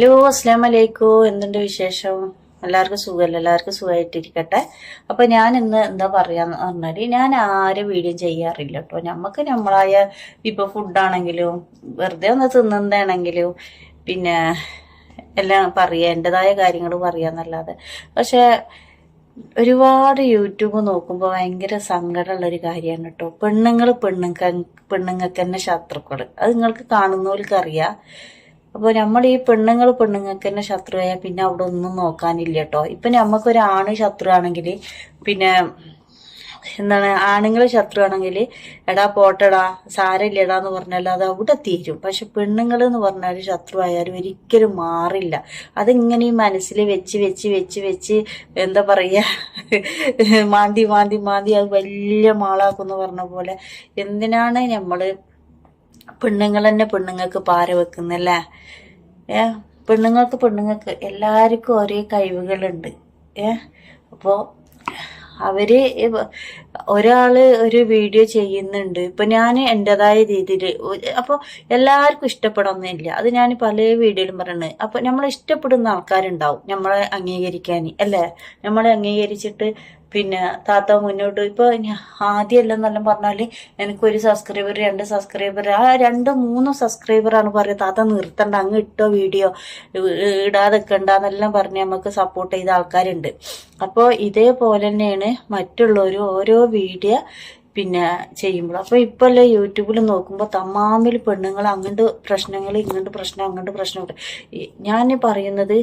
Hello, അസ്ലാം വലൈക്കും. എന്തുണ്ട് വിശേഷം? എല്ലാവർക്കും സുഖമല്ല? എല്ലാവർക്കും സുഖമായിട്ടിരിക്കട്ടെ. അപ്പൊ ഞാൻ ഇന്ന് എന്താ പറയാന്ന് പറഞ്ഞാല്, ഞാൻ ആരും വീഡിയോ ചെയ്യാറില്ല കേട്ടോ. നമുക്ക് നമ്മളായ ഇപ്പൊ ഫുഡാണെങ്കിലും വെറുതെ ഒന്ന് തിന്നുന്നതാണെങ്കിലും പിന്നെ എല്ലാം പറയാ, എന്റേതായ കാര്യങ്ങൾ പറയാന്നല്ലാതെ. പക്ഷെ ഒരുപാട് യൂട്യൂബ് നോക്കുമ്പോൾ ഭയങ്കര സങ്കടമുള്ള ഒരു കാര്യമാണ് കേട്ടോ. പെണ്ണുങ്ങൾക്ക് തന്നെ ശത്രുക്കള്. അത് നിങ്ങൾക്ക് കാണുന്നവർക്ക് അറിയാം. അപ്പോൾ നമ്മൾ ഈ പെണ്ണുങ്ങൾക്ക് തന്നെ ശത്രുവായാൽ പിന്നെ അവിടെ ഒന്നും നോക്കാനില്ല കേട്ടോ. ഇപ്പൊ നമുക്കൊരാണ് ശത്രു ആണെങ്കിൽ, പിന്നെ എന്താണ്, ആണുങ്ങൾ ശത്രു ആണെങ്കിൽ എടാ പോട്ടടാ സാരമില്ലടാ എന്ന് പറഞ്ഞാൽ അത് അവിടെ തീരും. പക്ഷെ പെണ്ണുങ്ങൾ എന്ന് പറഞ്ഞാൽ ശത്രു ആയാലും ഒരിക്കലും മാറില്ല. അതിങ്ങനെ ഈ മനസ്സിൽ വെച്ച് വെച്ച് വെച്ച് വെച്ച് എന്താ പറയാ, മാന്തി മാന്തി മാന്തി അത് വലിയ മാളാക്കുന്ന് പറഞ്ഞ പോലെ. എന്തിനാണ് നമ്മള് പെണ്ണുങ്ങൾ തന്നെ പെണ്ണുങ്ങൾക്ക് പാര വെക്കുന്നല്ലേ? പെണ്ണുങ്ങൾക്ക് എല്ലാവർക്കും ഒരേ കഴിവുകളുണ്ട്. അപ്പോ അവര് ഒരാള് ഒരു വീഡിയോ ചെയ്യുന്നുണ്ട്, ഇപ്പൊ ഞാൻ എന്റേതായ രീതിയിൽ. അപ്പൊ എല്ലാവർക്കും ഇഷ്ടപ്പെടണമെന്നില്ല. അത് ഞാൻ പല വീഡിയോയിലും പറയുന്നത്. അപ്പൊ നമ്മളെ ഇഷ്ടപ്പെടുന്ന ആൾക്കാരുണ്ടാവും നമ്മളെ അംഗീകരിക്കാൻ, അല്ലേ? നമ്മളെ അംഗീകരിച്ചിട്ട് പിന്നെ താത്ത മുന്നോട്ട്. ഇപ്പൊ ആദ്യമല്ലെന്നെല്ലാം പറഞ്ഞാല് എനിക്കൊരു സബ്സ്ക്രൈബർ, 2 സബ്സ്ക്രൈബർ, ആ 2-3 സബ്സ്ക്രൈബറാണ് പറയുക, താത്ത നിർത്തണ്ട, അങ്ങ് ഇട്ടോ വീഡിയോ ഇടാതെക്കണ്ടെന്നെല്ലാം പറഞ്ഞ് നമുക്ക് സപ്പോർട്ട് ചെയ്ത ആൾക്കാരുണ്ട്. അപ്പോൾ ഇതേപോലെ തന്നെയാണ് മറ്റുള്ളവരും ഓരോ വീഡിയോ പിന്നെ ചെയ്യുമ്പോൾ. അപ്പൊ ഇപ്പല്ലേ യൂട്യൂബിൽ നോക്കുമ്പോൾ തമാമിൽ പെണ്ണുങ്ങൾ അങ്ങോട്ട് പ്രശ്നങ്ങൾ, ഇങ്ങോട്ട് പ്രശ്നം, അങ്ങോട്ട് പ്രശ്നം. ഞാൻ പറയുന്നത്,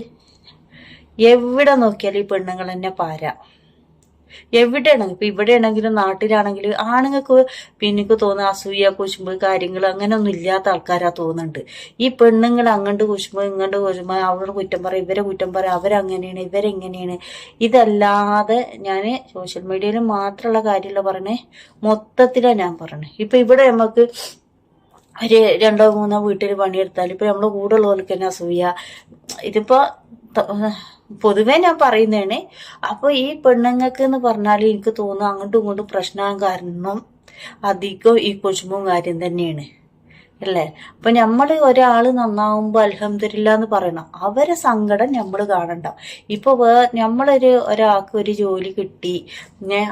എവിടെ നോക്കിയാലും ഈ പെണ്ണുങ്ങൾ തന്നെ പാര. എവിടെയാണെങ്കിലും, ഇപ്പൊ ഇവിടെയാണെങ്കിലും നാട്ടിലാണെങ്കിലും ആണുങ്ങൾക്ക് പിന്നെ എനിക്ക് തോന്നുന്നു അസൂയ, കുശുമ്പ് കാര്യങ്ങൾ അങ്ങനെയൊന്നും ഇല്ലാത്ത ആൾക്കാരാ തോന്നുന്നുണ്ട്. ഈ പെണ്ണുങ്ങൾ അങ്ങോട്ട് കുശുമ്പ് ഇങ്ങോട്ട് കുശുമ്പ്, അവരുടെ കുറ്റം പറയും, ഇവരെ കുറ്റം പറയും, അവരങ്ങനെയാണ് ഇവരെങ്ങനെയാണ്. ഇതല്ലാതെ ഞാൻ സോഷ്യൽ മീഡിയയിൽ മാത്രമുള്ള കാര്യമല്ല പറയണേ, മൊത്തത്തിലാണ് ഞാൻ പറയണേ. ഇപ്പൊ ഇവിടെ നമുക്ക് ഒരു 2-3 വീട്ടിൽ പണിയെടുത്താൽ ഇപ്പൊ നമ്മളെ കൂടെ ഉള്ളവർക്ക് തന്നെ അസൂയ. ഇതിപ്പോ പൊതുവെ ഞാൻ പറയുന്നതാണ്. അപ്പൊ ഈ പെണ്ണുങ്ങൾക്ക് എന്ന് പറഞ്ഞാൽ എനിക്ക് തോന്നുന്നു അങ്ങോട്ടും ഇങ്ങോട്ടും പ്രശ്നം കാരണം അധികം ഈ കുശുമ്പും കാര്യം തന്നെയാണ്, അല്ലേ? അപ്പൊ നമ്മള് ഒരാള് നന്നാവുമ്പോ അൽഹംദുലില്ലാ എന്ന് പറയണം. അവരെ സങ്കടം നമ്മൾ കാണണ്ട. ഇപ്പൊ ഒരാൾക്ക് ഒരു ജോലി കിട്ടി,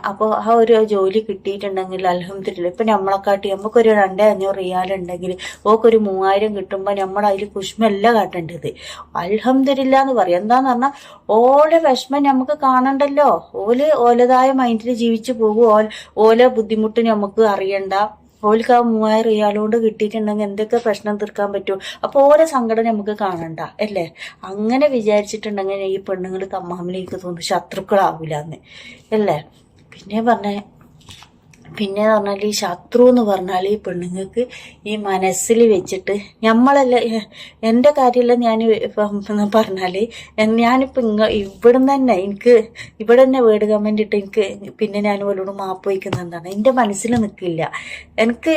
അപ്പൊ ആ ഒരു ജോലി കിട്ടിയിട്ടുണ്ടെങ്കിൽ അൽഹംദുലില്ലാ. ഇപ്പൊ നമ്മളെക്കാട്ടി നമുക്കൊരു 2-500 റിയാൽ ഉണ്ടെങ്കിൽ ഓക്കൊരു 3000 കിട്ടുമ്പോ നമ്മൾ അതിൽ കുഷ്മല്ല കാട്ടേണ്ടത്, അൽഹംദുലില്ലാ എന്ന് പറയും. എന്താന്ന് പറഞ്ഞാൽ ഓലെ വിഷമം നമുക്ക് കാണണ്ടല്ലോ. ഓലതായ മൈൻഡിൽ ജീവിച്ചു പോകും. ഓലെ ബുദ്ധിമുട്ട് നമുക്ക് അറിയണ്ട. ഓൽക്ക് ആ 3000 റിയാലോണ്ട് കിട്ടിയിട്ടുണ്ടെങ്കിൽ എന്തൊക്കെ പ്രശ്നം തീർക്കാൻ പറ്റും. അപ്പൊ ഓരോ സങ്കടം നമുക്ക് കാണണ്ട, അല്ലേ? അങ്ങനെ വിചാരിച്ചിട്ടുണ്ടെങ്കിൽ ഈ പെണ്ണുങ്ങൾ തമ്മിലേക്ക് തോന്നുന്നു ശത്രുക്കളാവൂലെന്ന്, അല്ലേ? പിന്നെ പറഞ്ഞാൽ ഈ ശത്രു എന്ന് പറഞ്ഞാൽ ഈ പെണ്ണുങ്ങൾക്ക് ഈ മനസ്സിൽ വെച്ചിട്ട് നമ്മളല്ല, എൻ്റെ കാര്യമല്ല ഞാൻ പറഞ്ഞാൽ, ഞാനിപ്പോൾ ഇവിടുന്ന് തന്നെ എനിക്ക് ഇവിടെ തന്നെ വേർഡ് കമൻ്റ് ഇട്ട് എനിക്ക് പിന്നെ ഞാൻ അവരോട് മാപ്പ് വയ്ക്കുന്ന എന്താണ്, എൻ്റെ മനസ്സിൽ നിൽക്കില്ല. എനിക്ക്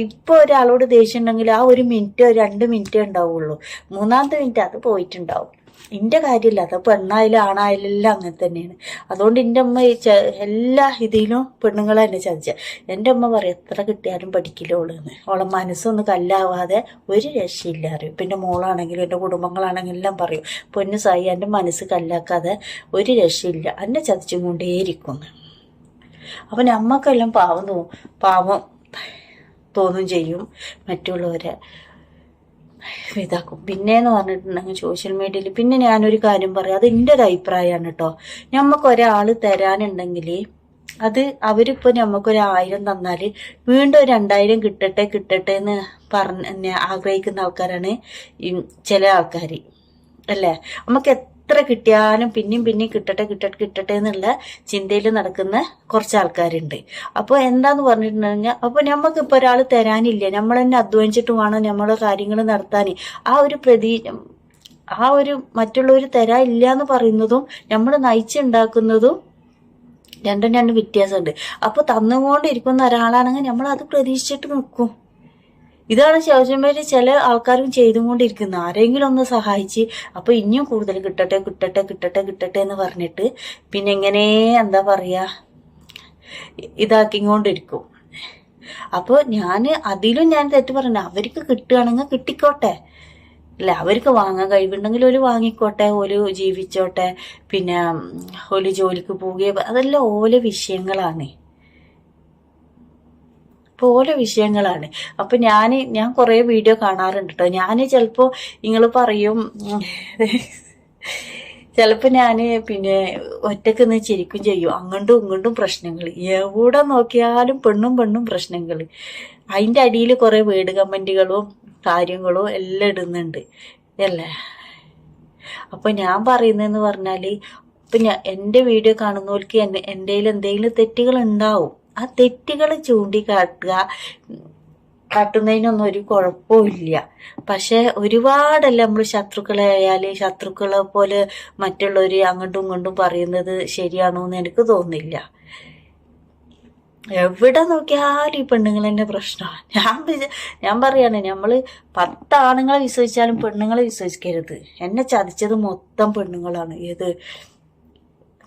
ഇപ്പോൾ ഒരാളോട് ദേഷ്യം ഉണ്ടെങ്കിൽ ആ 1 മിനിറ്റോ 2 മിനിറ്റേ ഉണ്ടാവുള്ളൂ. 3-ാമത്തെ മിനിറ്റ് അത് പോയിട്ടുണ്ടാവും. എന്റെ കാര്യമില്ല, അത് പെണ്ണായാലും ആണായാലും എല്ലാം അങ്ങനെ തന്നെയാണ്. അതുകൊണ്ട് എൻ്റെ അമ്മ എല്ലാ ഇതിലും പെണ്ണുങ്ങളെ തന്നെ ചതിച്ച. എൻ്റെ അമ്മ പറയും എത്ര കിട്ടിയാലും പഠിക്കില്ലോളെന്ന്. അവളെ മനസ്സൊന്ന് കല്ലാവാതെ ഒരു രക്ഷയില്ല അറിയും. പിന്നെ മോളാണെങ്കിലും എൻ്റെ കുടുംബങ്ങളാണെങ്കിലും എല്ലാം പറയും, പൊന്നു സായി എൻ്റെ മനസ്സ് കല്ലാക്കാതെ ഒരു രക്ഷയില്ല, എന്നെ ചതിച്ചും കൊണ്ടേയിരിക്കുന്നു. അപ്പൊ നമ്മക്കെല്ലാം പാവം തോന്നും ചെയ്യും മറ്റുള്ളവരെ ഇതാക്കും. പിന്നെന്ന് പറഞ്ഞിട്ടുണ്ടെങ്കിൽ സോഷ്യൽ മീഡിയയിൽ പിന്നെ ഞാനൊരു കാര്യം പറയാം, അത് എൻ്റെ ഒരു അഭിപ്രായമാണ് കേട്ടോ. നമുക്ക് ഒരാൾ തരാനുണ്ടെങ്കിൽ അത് അവരിപ്പോൾ നമുക്കൊരു 1000 തന്നാല് വീണ്ടും 2000 കിട്ടട്ടെ എന്ന് പറഞ്ഞ് ആഗ്രഹിക്കുന്ന ആൾക്കാരാണ് ഈ ചില ആൾക്കാർ, അല്ലേ? നമുക്ക് എത്ര കിട്ടിയാലും പിന്നെയും കിട്ടട്ടെ എന്നുള്ള ചിന്തയിൽ നടക്കുന്ന കുറച്ച് ആൾക്കാരുണ്ട്. അപ്പോൾ എന്താന്ന് പറഞ്ഞിട്ടുണ്ടെങ്കിൽ, അപ്പൊ നമുക്കിപ്പോ ഒരാൾ തരാനില്ല, നമ്മൾ തന്നെ അധ്വാനിച്ചിട്ട് വേണം നമ്മളെ കാര്യങ്ങൾ നടത്താൻ. ആ ഒരു മറ്റുള്ളവർ തരാനില്ല എന്ന് പറയുന്നതും നമ്മൾ നയിച്ചുണ്ടാക്കുന്നതും രണ്ടും വ്യത്യാസമുണ്ട്. അപ്പൊ തന്നുകൊണ്ടിരിക്കുന്ന ഒരാളാണെങ്കിൽ നമ്മൾ അത് പ്രതീക്ഷിച്ചിട്ട് നിൽക്കും. ഇതാണ് സോഷ്യൽ മീഡിയ ചില ആൾക്കാരും ചെയ്തുകൊണ്ടിരിക്കുന്നത്. ആരെങ്കിലും ഒന്ന് സഹായിച്ച് അപ്പൊ ഇനിയും കൂടുതൽ കിട്ടട്ടെ എന്ന് പറഞ്ഞിട്ട് പിന്നെ എങ്ങനെ എന്താ പറയാ ഇതാക്കിക്കൊണ്ടിരിക്കും. അപ്പോൾ അതിലും ഞാൻ തെറ്റ് പറഞ്ഞു, അവർക്ക് കിട്ടുകയാണെങ്കിൽ കിട്ടിക്കോട്ടെ, അല്ല, അവർക്ക് വാങ്ങാൻ കഴിവുണ്ടെങ്കിൽ ഒരു വാങ്ങിക്കോട്ടെ, ഒരു ജീവിച്ചോട്ടെ, പിന്നെ ഒരു ജോലിക്ക് പോവുകയോ, അതെല്ലാം ഓരോ വിഷയങ്ങളാണ്. പോലെ വിഷയങ്ങളാണ്. അപ്പൊ ഞാൻ കുറെ വീഡിയോ കാണാറുണ്ട് കേട്ടോ. ഞാൻ ചിലപ്പോ നിങ്ങൾ പറയും, ചിലപ്പോ ഞാന് പിന്നെ ഒറ്റക്ക് നിന്ന് ചിരിക്കും ചെയ്യും. അങ്ങോട്ടും ഇങ്ങോട്ടും പ്രശ്നങ്ങൾ, എവിടെ നോക്കിയാലും പെണ്ണും പ്രശ്നങ്ങൾ. അതിന്റെ അടിയിൽ കുറെ വേർഡ് കമന്റുകളും കാര്യങ്ങളും എല്ലാം ഇടുന്നുണ്ട് അല്ലേ. അപ്പൊ ഞാൻ പറയുന്നതെന്ന് പറഞ്ഞാല്, ഇപ്പൊ എന്റെ വീഡിയോ കാണുന്നവർക്ക് എൻ്റെ എന്തെങ്കിലും തെറ്റുകൾ ഉണ്ടാവും. ആ തെറ്റുകൾ കാട്ടുന്നതിനൊന്നും ഒരു കുഴപ്പമില്ല. പക്ഷെ ഒരുപാടല്ല നമ്മൾ ശത്രുക്കളായാല് ശത്രുക്കളെ പോലെ മറ്റുള്ളവര് അങ്ങോട്ടും ഇങ്ങോട്ടും പറയുന്നത് ശരിയാണോ എന്ന് എനിക്ക് തോന്നുന്നില്ല. എവിടെ നോക്കിയാലും ഈ പെണ്ണുങ്ങൾ തന്നെ പ്രശ്നമാണ്. ഞാൻ പറയാണ്, നമ്മള് 10 ആണുങ്ങളെ വിശ്വസിച്ചാലും പെണ്ണുങ്ങളെ വിശ്വസിക്കരുത്. എന്നെ ചതിച്ചത് മൊത്തം പെണ്ണുങ്ങളാണ്. ഏത്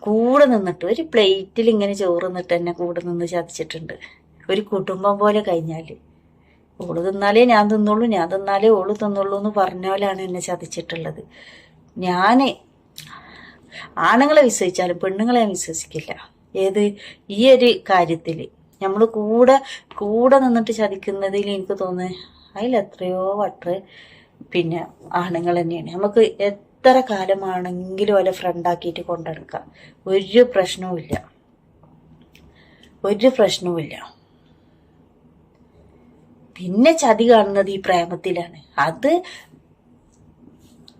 കൂടെ നിന്നിട്ട് ഒരു പ്ലേറ്റിൽ ഇങ്ങനെ ചോറ് നിന്നിട്ട് എന്നെ കൂടെ നിന്ന് ചതിച്ചിട്ടുണ്ട്. ഒരു കുടുംബം പോലെ കഴിഞ്ഞാല്, ഓള് തിന്നാലേ ഞാൻ തിന്നുള്ളൂ, ഞാൻ തിന്നാലേ ഓള് തിന്നുള്ളൂ എന്ന് പറഞ്ഞ പോലെയാണ് എന്നെ ചതിച്ചിട്ടുള്ളത്. ഞാന് ആണുങ്ങളെ വിശ്വസിച്ചാലും പെണ്ണുങ്ങളെ ഞാൻ വിശ്വസിക്കില്ല. ഏത് ഈ ഒരു കാര്യത്തില് നമ്മൾ കൂടെ നിന്നിട്ട് ചതിക്കുന്നതിൽ എനിക്ക് തോന്നുന്നത് അതിലെത്രയോ വട്ട് പിന്നെ ആണുങ്ങൾ തന്നെയാണ്. നമുക്ക് എത്ര കാലമാണെങ്കിലും ഓലെ ഫ്രണ്ടാക്കിയിട്ട് കൊണ്ടെടുക്കാം, ഒരു പ്രശ്നവുമില്ല. പിന്നെ ചതി കാണുന്നത് ഈ പ്രേമത്തിലാണ്. അത്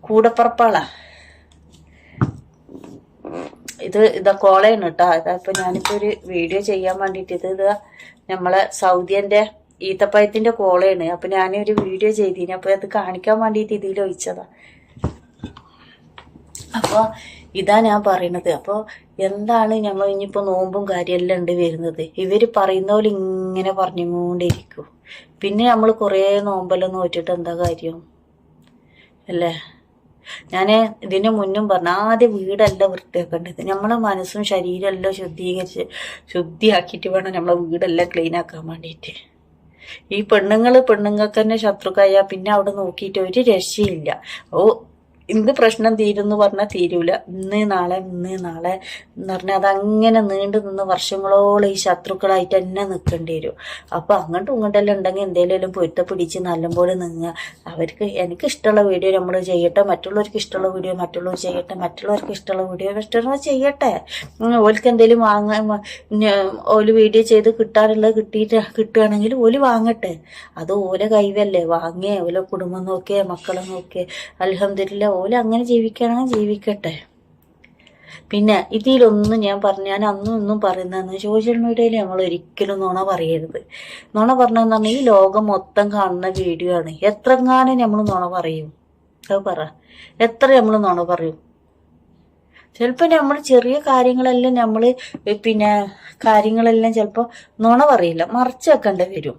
കൂടപ്പറപ്പാളാ. ഇതാ കോളയാണ് കേട്ടോ. ഇപ്പൊ ഞാനിപ്പോ ഒരു വീഡിയോ ചെയ്യാൻ വേണ്ടിട്ട് ഇത് നമ്മളെ സൗദിയന്റെ ഈത്തപ്പഴത്തിന്റെ കോളയാണ്. അപ്പൊ ഞാനൊരു വീഡിയോ ചെയ്തിന്, അപ്പൊ അത് കാണിക്കാൻ വേണ്ടിട്ട് ഇതിൽ ഒഴിച്ചതാ. അപ്പൊ ഇതാ ഞാൻ പറയണത്. അപ്പൊ എന്താണ് നമ്മൾ ഇനിയിപ്പോ നോമ്പും കാര്യമെല്ലാം ഉണ്ട് വരുന്നത്. ഇവര് പറയുന്ന പോലെ ഇങ്ങനെ പറഞ്ഞുകൊണ്ടിരിക്കും. പിന്നെ നമ്മൾ കുറേ നോമ്പെല്ലാം നോറ്റിട്ട് എന്താ കാര്യം അല്ലേ. ഞാന് ഇതിന് മുന്നും പറഞ്ഞ, ആദ്യം വീടെല്ലാം വൃത്തിയാക്കേണ്ടത്. നമ്മളെ മനസ്സും ശരീരമെല്ലാം ശുദ്ധിയാക്കിയിട്ട് വേണം നമ്മളെ വീടെല്ലാം ക്ലീൻ ആക്കാൻ വേണ്ടിയിട്ട്. ഈ പെണ്ണുങ്ങൾക്ക് തന്നെ ശത്രുക്കായ പിന്നെ അവിടെ നോക്കിയിട്ട് ഒരു രക്ഷയില്ല. എന്ത് പ്രശ്നം തീരുന്നു പറഞ്ഞാൽ തീരൂല. ഇന്ന് നാളെ എന്ന് പറഞ്ഞാൽ അതങ്ങനെ നീണ്ടു നിന്ന് വർഷങ്ങളോളം ഈ ശത്രുക്കളായിട്ട് തന്നെ നിൽക്കേണ്ടി വരും. അപ്പൊ അങ്ങോട്ടും ഇങ്ങോട്ടെല്ലാം ഉണ്ടെങ്കിൽ എന്തെങ്കിലും പൊരുത്തപ്പിടിച്ച് നല്ലപോലെ നിങ്ങുക. എനിക്ക് ഇഷ്ടമുള്ള വീഡിയോ നമ്മൾ ചെയ്യട്ടെ, മറ്റുള്ളവർക്ക് ഇഷ്ടമുള്ള വീഡിയോ മറ്റുള്ളവർ ചെയ്യട്ടെ, മറ്റുള്ളവർക്ക് ഇഷ്ടമുള്ള വീഡിയോ മറ്റുള്ളവർ ചെയ്യട്ടെ. ഓൽക്ക് എന്തെങ്കിലും ഓല് വീഡിയോ ചെയ്ത് കിട്ടുകയാണെങ്കിൽ ഓല് വാങ്ങട്ടെ. അത് ഓല കൈവല്ലേ, വാങ്ങിയേ ഓല കുടുംബം നോക്കിയേ മക്കളെ നോക്കിയേ അൽഹംദുലില്ലാ ഓല അങ്ങനെ ജീവിക്കുകയാണെങ്കിൽ ജീവിക്കട്ടെ. പിന്നെ ഇതിലൊന്നും ഞാൻ അന്നും ഒന്നും പറയുന്നതെന്ന്, സോഷ്യൽ മീഡിയയിൽ നമ്മൾ ഒരിക്കലും നുണ പറയരുത്. നുണ പറഞ്ഞെന്ന് പറഞ്ഞാൽ ഈ ലോകം മൊത്തം കാണുന്ന വീഡിയോ ആണ്. എത്രങ്ങാനും നമ്മൾ നുണ പറയും? അത് പറ, എത്ര നമ്മൾ നുണ പറയും? ചിലപ്പോൾ നമ്മൾ ചെറിയ കാര്യങ്ങളെല്ലാം കാര്യങ്ങളെല്ലാം ചിലപ്പോൾ നുണ പറയില്ല, മറച്ചു വെക്കേണ്ടി വരും.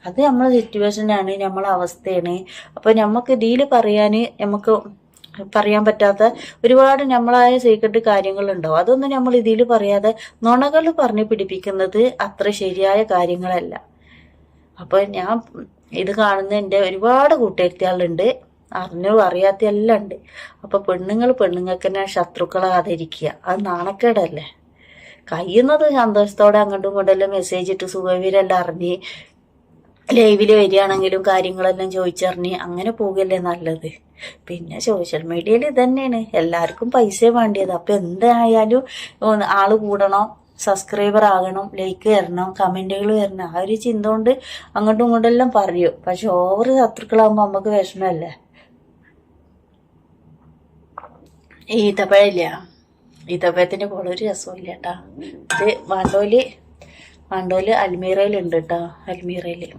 അത് നമ്മളെ സിറ്റുവേഷനാണ്, നമ്മളെ അവസ്ഥയാണ്. അപ്പൊ നമുക്ക് ഇതിൽ നമുക്ക് പറയാൻ പറ്റാത്ത ഒരുപാട് നമ്മളായ സീക്രട്ട് കാര്യങ്ങളുണ്ടാവും. അതൊന്നും നമ്മൾ ഇതിൽ പറയാതെ നുണകൾ പറഞ്ഞു പിടിപ്പിക്കുന്നത് അത്ര ശരിയായ കാര്യങ്ങളല്ല. അപ്പൊ ഞാൻ ഇത് കാണുന്ന എൻ്റെ ഒരുപാട് കൂട്ടുകാരികളുണ്ട്, അറിയാത്ത എല്ലാം ഉണ്ട്. അപ്പൊ പെണ്ണുങ്ങൾക്ക് തന്നെ ശത്രുക്കളാതിരിക്കുക, അത് നാണക്കേടല്ലേ. കഴിയുന്നത് സന്തോഷത്തോടെ അങ്ങോട്ടും ഇങ്ങോട്ടെല്ലാം മെസ്സേജ് ഇട്ട് സുഖവിവരെല്ലാം അറിഞ്ഞ് ലൈവില് വരികയാണെങ്കിലും കാര്യങ്ങളെല്ലാം ചോദിച്ചറിഞ്ഞ് അങ്ങനെ പോകല്ലേ നല്ലത്. പിന്നെ സോഷ്യൽ മീഡിയയിൽ ഇതന്നെയാണ്, എല്ലാവർക്കും പൈസ വേണ്ടിയത്. അപ്പൊ എന്തായാലും ആള് കൂടണം, സബ്സ്ക്രൈബർ ആകണം, ലൈക്ക് തരണം, കമന്റുകൾ വരണം, ആ ഒരു ചിന്ത കൊണ്ട് അങ്ങോട്ടും ഇങ്ങോട്ടെല്ലാം പറയും. പക്ഷെ ഓവർ ശത്രുക്കളാകുമ്പോ നമുക്ക് വിഷമല്ലേ. ഈത്തപ്പഴത്തിന്റെ കൂടെ ഒരു രസമില്ല കേട്ടാ. ഇത് വാണ്ടോല് അൽമീറയിലുണ്ട് കേട്ടോ. അൽമീറയില്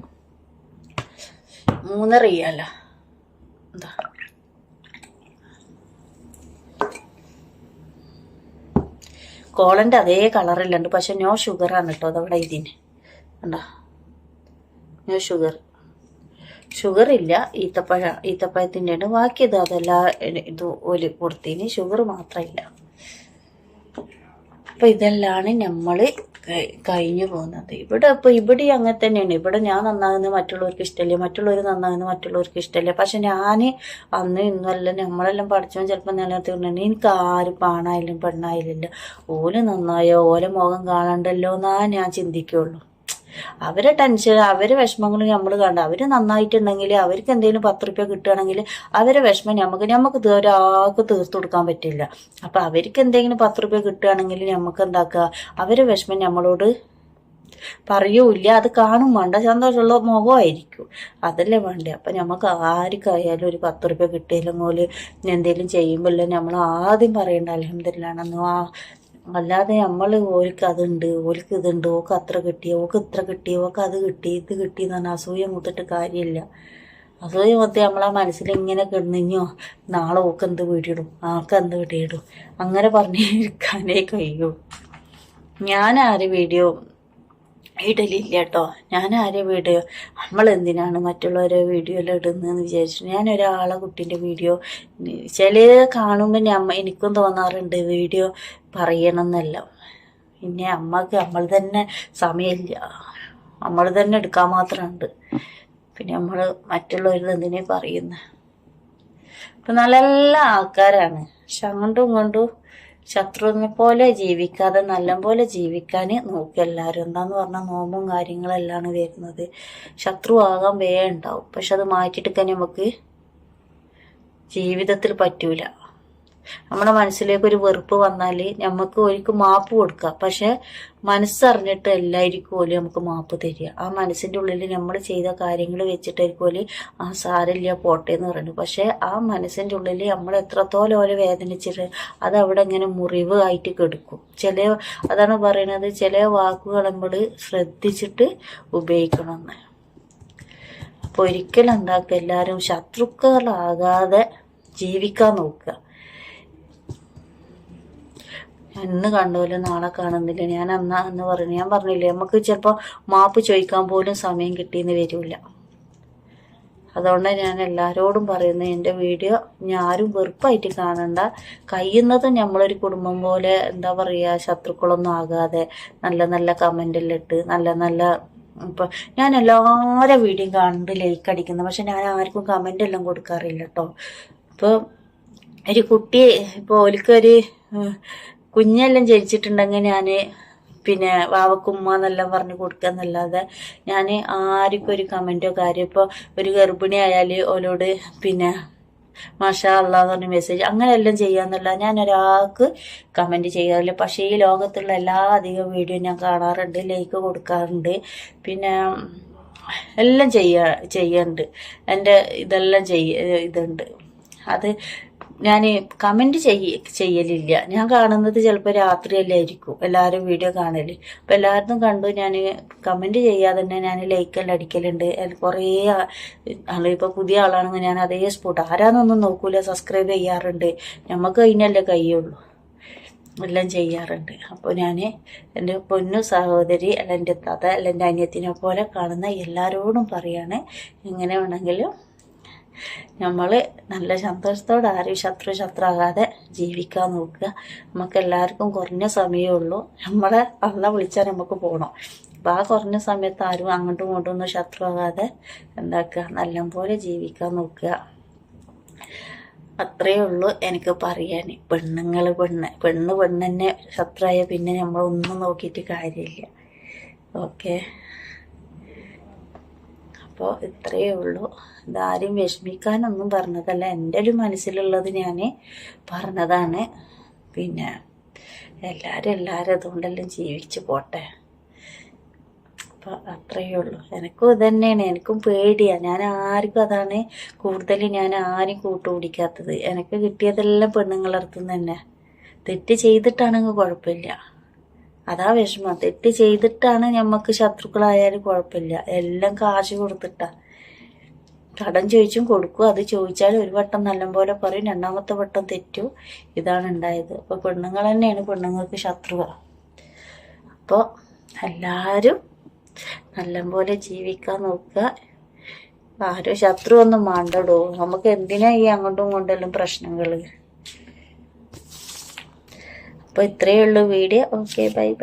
3 റിയാല. എന്താ കോളന്റെ അതേ കളറിലുണ്ട്, പക്ഷെ നോ ഷുഗറാണ് കേട്ടോ. അതവിടെ ഇതിന് കണ്ടോ, നോ ഷുഗർ ഇല്ല. ഈത്തപ്പഴത്തിൻ്റെ ആണ്. ബാക്കി അതെല്ലാം ഇത് ഓല് കൊടുത്തതിന് ഷുഗർ മാത്രമില്ല. അപ്പം ഇതെല്ലാം നമ്മൾ കഴിഞ്ഞു പോകുന്നത്. ഇവിടെ അങ്ങനെ തന്നെയാണ്. ഇവിടെ ഞാൻ നന്നാകുന്നത് മറ്റുള്ളവർക്ക് ഇഷ്ടമല്ല, മറ്റുള്ളവർ നന്നാകുന്നത് മറ്റുള്ളവർക്ക് ഇഷ്ടമല്ല. പക്ഷെ ഞാൻ അന്ന് ഇന്നല്ല നമ്മളെല്ലാം പഠിച്ചവൻ ചിലപ്പോൾ നിലനിർത്തിക്കൊണ്ടു എനിക്ക് ആരും പാണായാലും പെണ്ണായാലില്ല, ഓല് നന്നായോ ഓലെ മുഖം കാണണ്ടല്ലോ എന്നാ ഞാൻ ചിന്തിക്കുള്ളൂ. അവരെ ടെൻഷൻ അവരെ വിഷമങ്ങളും നമ്മൾ കണ്ട അവര് നന്നായിട്ടുണ്ടെങ്കിൽ അവർക്ക് എന്തെങ്കിലും 10 രൂപ കിട്ടുകയാണെങ്കിൽ അവരെ വിഷമം നമുക്ക് ഒരാൾക്ക് തീർത്തു കൊടുക്കാൻ പറ്റില്ല. അപ്പൊ അവർക്ക് എന്തെങ്കിലും 10 രൂപ കിട്ടുകയാണെങ്കിൽ നമുക്ക് എന്താക്കുക, അവരെ വിഷമം നമ്മളോട് പറയൂല്ല, അത് കാണും വേണ്ട, സന്തോഷമുള്ള മുഖമായിരിക്കും, അതല്ലേ വേണ്ടേ. അപ്പൊ നമുക്ക് ആർക്കായാലും ഒരു 10 രൂപ കിട്ടിയില്ലെങ്കിൽ എന്തെങ്കിലും ചെയ്യുമ്പോൾ നമ്മൾ ആദ്യം പറയണ്ട അൽഹംദുലില്ലാഹ്. അല്ലാതെ നമ്മൾ ഓർക്ക് അതുണ്ട് ഓർക്ക് ഇതുണ്ട്, ഓക്ക് അത്ര കിട്ടി ഓക്ക് ഇത്ര കിട്ടി ഓക്ക് അത് കിട്ടി ഇത് കിട്ടി എന്ന് പറഞ്ഞാൽ അസൂയ മൂത്തിട്ട് കാര്യമില്ല. അസൂയ മൂത്തി നമ്മളാ മനസ്സിൽ ഇങ്ങനെ കിടന്നിഞ്ഞോ നാളെ ഓക്ക് എന്ത് വീട്ടിയിടും ആൾക്ക് എന്ത് വീട്ടിയിടും അങ്ങനെ പറഞ്ഞിരിക്കാനേ കഴിയൂ. ഞാൻ ആര് വീഡിയോ ഇടലില്ല കേട്ടോ. ഞാൻ ആരെ വീഡിയോ നമ്മൾ എന്തിനാണ് മറ്റുള്ളവരെ വീഡിയോ എല്ലാം ഇടുന്നതെന്ന് വിചാരിച്ചു ഞാൻ ഒരാളെ കുട്ടീൻ്റെ വീഡിയോ ചില കാണുമ്പോൾ എനിക്കും തോന്നാറുണ്ട് വീഡിയോ പറയണം എന്നല്ല. പിന്നെ അമ്മക്ക് നമ്മൾ തന്നെ സമയമില്ല, നമ്മൾ തന്നെ എടുക്കാൻ മാത്രമുണ്ട്. പിന്നെ നമ്മൾ മറ്റുള്ളവരിൽ എന്തിനേ പറയുന്നത്. ഇപ്പം നല്ല നല്ല ആൾക്കാരാണ്, പക്ഷെ അങ്ങോട്ടും ഇങ്ങോട്ടും ശത്രുവിനെ പോലെ ജീവിക്കാതെ നല്ല പോലെ ജീവിക്കാൻ നോക്കുക എല്ലാവരും. എന്താന്ന് പറഞ്ഞാൽ നോമ്പും കാര്യങ്ങളെല്ലാം വരുന്നത്. ശത്രു ആകാൻ വേഗം ഉണ്ടാവും, പക്ഷെ അത് മാറ്റിയെടുക്കാൻ നമുക്ക് ജീവിതത്തിൽ പറ്റൂല. നമ്മുടെ മനസ്സിലേക്ക് ഒരു വെറുപ്പ് വന്നാൽ നമുക്ക് ഒരിക്കലും മാപ്പ് കൊടുക്കാം, പക്ഷെ മനസ്സറിഞ്ഞിട്ട് എല്ലാവർക്കും ഓല് നമുക്ക് മാപ്പ് തരിക. ആ മനസ്സിൻ്റെ ഉള്ളിൽ നമ്മൾ ചെയ്ത കാര്യങ്ങൾ വെച്ചിട്ടായിരിക്കും ഓല് ആ സാരമില്ല പോട്ടെ എന്ന് പറയുന്നത്. പക്ഷെ ആ മനസ്സിൻ്റെ ഉള്ളിൽ നമ്മൾ എത്രത്തോളം ഓലെ വേദനിച്ചിട്ട് അത് അവിടെ ഇങ്ങനെ മുറിവ് ആയിട്ട് കിടക്കും. അതാണ് പറയുന്നത്, ചില വാക്കുകൾ നമ്മൾ ശ്രദ്ധിച്ചിട്ട് ഉപയോഗിക്കണമെന്ന്. അപ്പോൾ ഒരിക്കലും എന്താക്കുക, എല്ലാവരും ശത്രുക്കളാകാതെ ജീവിക്കാൻ നോക്കുക. ഇന്ന് കണ്ടുപോലെ നാളെ കാണുന്നില്ല. ഞാൻ അന്ന് പറഞ്ഞു, ഞാൻ പറഞ്ഞില്ലേ നമുക്ക് ചിലപ്പോൾ മാപ്പ് ചോദിക്കാൻ പോലും സമയം കിട്ടിയെന്ന് വരില്ല. അതുകൊണ്ട് ഞാൻ എല്ലാവരോടും പറയുന്നത്, എൻ്റെ വീഡിയോ ആരും വെറുപ്പായിട്ട് കാണണ്ട. കഴിയുന്നതും നമ്മളൊരു കുടുംബം പോലെ എന്താ പറയുക, ശത്രുക്കളൊന്നും ആകാതെ നല്ല നല്ല കമൻ്റെല്ലാം ഇട്ട് നല്ല ഇപ്പം ഞാൻ എല്ലാവരുടെ വീഡിയോയും കണ്ട് ലൈക്ക് അടിക്കുന്നത്, പക്ഷെ ഞാൻ ആർക്കും കമൻ്റ് എല്ലാം കൊടുക്കാറില്ല കേട്ടോ. ഇപ്പോൾ ഒരു കുട്ടി ഇപ്പോൾ ഓൽക്കൊരു കുഞ്ഞെല്ലാം ജനിച്ചിട്ടുണ്ടെങ്കിൽ ഞാൻ പിന്നെ വാവക്കുമ്മ എന്നെല്ലാം പറഞ്ഞ് കൊടുക്കുക എന്നല്ലാതെ ഞാൻ ആർക്കും ഒരു കമൻറ്റോ കാര്യം ഇപ്പോൾ ഒരു ഗർഭിണി ആയാൽ ഓലോട് പിന്നെ മാഷാ അള്ളാന്ന് പറഞ്ഞ മെസ്സേജ് അങ്ങനെയെല്ലാം ചെയ്യാന്നല്ല ഞാൻ ഒരാൾക്ക് കമൻറ്റ് ചെയ്യാറില്ല. പക്ഷേ ഈ ലോകത്തുള്ള എല്ലാ അധികം വീഡിയോ ഞാൻ കാണാറുണ്ട്, ലൈക്ക് കൊടുക്കാറുണ്ട്, പിന്നെ എല്ലാം ചെയ്യാറുണ്ട്. എൻ്റെ ഇതെല്ലാം ഇതുണ്ട്. അത് ഞാൻ കമൻറ്റ് ചെയ്യലില്ല. ഞാൻ കാണുന്നത് ചിലപ്പോൾ രാത്രിയല്ലേ ആയിരിക്കും എല്ലാവരും വീഡിയോ കാണല്. അപ്പം എല്ലാവരും കണ്ടു ഞാൻ കമൻറ്റ് ചെയ്യാതെ തന്നെ ഞാൻ ലൈക്കെല്ലാം അടിക്കലുണ്ട്. കുറേ ആൾ ഇപ്പോൾ പുതിയ ആളാണെങ്കിൽ ഞാൻ അതേ സ്പോട്ട് ആരാന്നൊന്നും നോക്കൂല, സബ്സ്ക്രൈബ് ചെയ്യാറുണ്ട്. നമുക്ക് അതിനല്ലേ കഴിയുള്ളൂ, എല്ലാം ചെയ്യാറുണ്ട്. അപ്പോൾ ഞാൻ എൻ്റെ പൊന്നു സഹോദരി അല്ല എൻ്റെ താത്ത അല്ല എൻ്റെ അനിയത്തിനെ പോലെ കാണുന്ന എല്ലാവരോടും പറയാണ്, എങ്ങനെ വേണമെങ്കിലും നമ്മൾ നല്ല സന്തോഷത്തോടെ ആരും ശത്രുവാകാതെ ജീവിക്കാൻ നോക്കുക. നമുക്ക് എല്ലാവർക്കും കുറഞ്ഞ സമയമേ ഉള്ളൂ. നമ്മളെ അള്ള വിളിച്ചാൽ നമുക്ക് പോകണം. അപ്പം ആ കുറഞ്ഞ സമയത്ത് ആരും അങ്ങോട്ടും ഇങ്ങോട്ടും ഒന്നും ശത്രുവാകാതെ എന്താക്കുക, നല്ലപോലെ ജീവിക്കാൻ നോക്കുക. അത്രയേ ഉള്ളൂ എനിക്ക് പറയാൻ. പെണ്ണ് തന്നെ ശത്രുവായ പിന്നെ നമ്മളൊന്നും നോക്കിയിട്ട് കാര്യമില്ല. ഓക്കെ, അപ്പോൾ ഇത്രയേ ഉള്ളൂ. ഇതാരും വിഷമിക്കാനൊന്നും പറഞ്ഞതല്ല, എൻ്റെ ഒരു മനസ്സിലുള്ളത് ഞാൻ പറഞ്ഞതാണ്. പിന്നെ എല്ലാവരും അതുകൊണ്ടെല്ലാം ജീവിച്ചു പോട്ടെ. അപ്പോൾ അത്രയേ ഉള്ളൂ. എനിക്കും ഇതന്നെയാണ്, എനിക്കും പേടിയാണ്. ഞാൻ ആർക്കും അതാണ് കൂടുതൽ ഞാൻ ആരും കൂട്ടുപിടിക്കാത്തത്. എനിക്ക് കിട്ടിയതെല്ലാം പെണ്ണുങ്ങളടുത്തുനിന്ന് തന്നെ. തെറ്റ് ചെയ്തിട്ടാണെങ്കിൽ കുഴപ്പമില്ല, അതാ വിഷമം. തെറ്റ് ചെയ്തിട്ടാണ് നമുക്ക് ശത്രുക്കളായാലും കുഴപ്പമില്ല, എല്ലാം കാശ് കൊടുത്തിട്ടാ. കടം ചോദിച്ചും കൊടുക്കും, അത് ചോദിച്ചാൽ ഒരു വട്ടം നല്ലപോലെ പറയും, രണ്ടാമത്തെ വട്ടം തെറ്റും. ഇതാണ് ഉണ്ടായത്. അപ്പോൾ പെണ്ണുങ്ങൾ തന്നെയാണ് പെണ്ണുങ്ങൾക്ക് ശത്രുവ. അപ്പോൾ എല്ലാവരും നല്ലപോലെ ജീവിക്കാൻ നോക്കുക. ആരും ശത്രു ഒന്നും മാണ്ടടോ. നമുക്ക് എന്തിനാ ഈ അങ്ങോട്ടും ഇങ്ങോട്ടെല്ലാം പ്രശ്നങ്ങൾ. അപ്പോൾ ഇത്രയേ ഉള്ളൂ വീഡിയോ. Okay, bye bye.